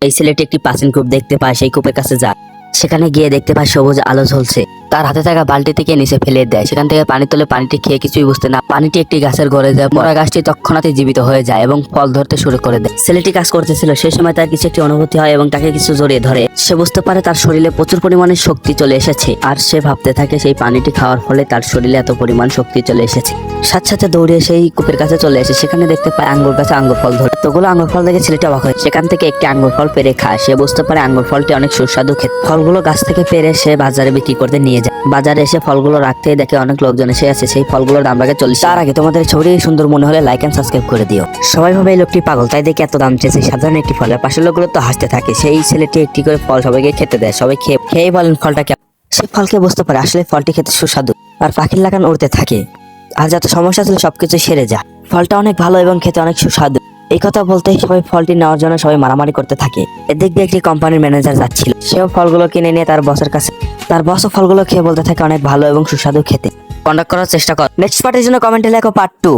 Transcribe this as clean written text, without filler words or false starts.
এই ছেলেটি একটি প্রাচীন কূপ দেখতে পায়, সেই কূপের কাছে যায়। সেখানে গিয়ে দেখতে পায় সবুজ আলো ঝলছে। তার হাতে থাকা বালতি থেকে নিচে ফেলে দেয়। সেখান থেকে পানি তুলে পানিটি খেয়ে কিছুই বুঝতে না পানিটি একটি গাছের গড়ে যায়। মরা গাছটি তৎক্ষণাৎ জীবিত হয়ে যায় এবং ফল ধরতে শুরু করে দেয়। ছেলেটি কাজ করতেছিল, সেই সময় তার কিছু একটি অনুভূতি হয় এবং তাকে কিছু জড়িয়ে ধরে। সে বুঝতে পারে তার শরীরে প্রচুর পরিমাণে শক্তি চলে এসেছে, আর সে ভাবতে থাকে সেই পানিটি খাওয়ার ফলে তার শরীরে এত পরিমাণ শক্তি চলে এসেছে। সাথে সাথে দৌড়ে সেই কূপের কাছে চলে আসে। সেখানে দেখতে পায় আঙ্গুর গাছে আঙ্গুর ফল ধরে। এতগুলো আঙ্গুর ফল দেখে ছেলেটা অবাক হয়। সেখান থেকে একটি আঙ্গুর ফল পেরে খায়। সে বুঝতে পারে আঙ্গুর ফলটি অনেক সুস্বাদু খেতে। ফলগুলো গাছ থেকে পেরে সে বাজারে বিক্রি করতে নিয়ে যায়। বাজারে এসে ফলগুলো রাখতেই দেখে অনেক লোকজন এসে আছে। সেই ফলগুলোর দাম লাগে 40। তার আগে তোমাদের ছবি সুন্দর মনে হলে লাইক এন্ড সাবস্ক্রাইব করে দিও। সবাই ভাবে এই লোকটি পাগল, তাই দেখে এত দাম চেয়েছে সাধারণ একটি ফলের। পাশের লোকগুলো তো হাসতে থাকে। সেই ছেলেটি একটি করে ফল সবাইকে খেতে দেয়। সবাই খেয়ে বলেন ফলটা কেমন। সে ফলকে বুঝতে পারে আসলে ফলটি খেতে সুস্বাদু, আর পাখির লাগান উড়তে থাকে। আর যত সমস্যা ছিল সবকিছু সেরে যায়। ফলটা অনেক ভালো এবং খেতে অনেক সুস্বাদু। এই কথা বলতেই সবাই ফলটি নেওয়ার জন্য সবাই মারামারি করতে থাকে। এদিক দিয়ে একটি কোম্পানির ম্যানেজার যাচ্ছিল। সেও ফলগুলো কিনে নিয়ে তার বসের কাছে। তার বসও ফলগুলো খেয়ে বলতে থাকে অনেক ভালো এবং সুস্বাদু খেতে। কন্ডাক্ট করার চেষ্টা কর। নেক্সট পার্টের জন্য কমেন্টে লেখো পার্ট 2।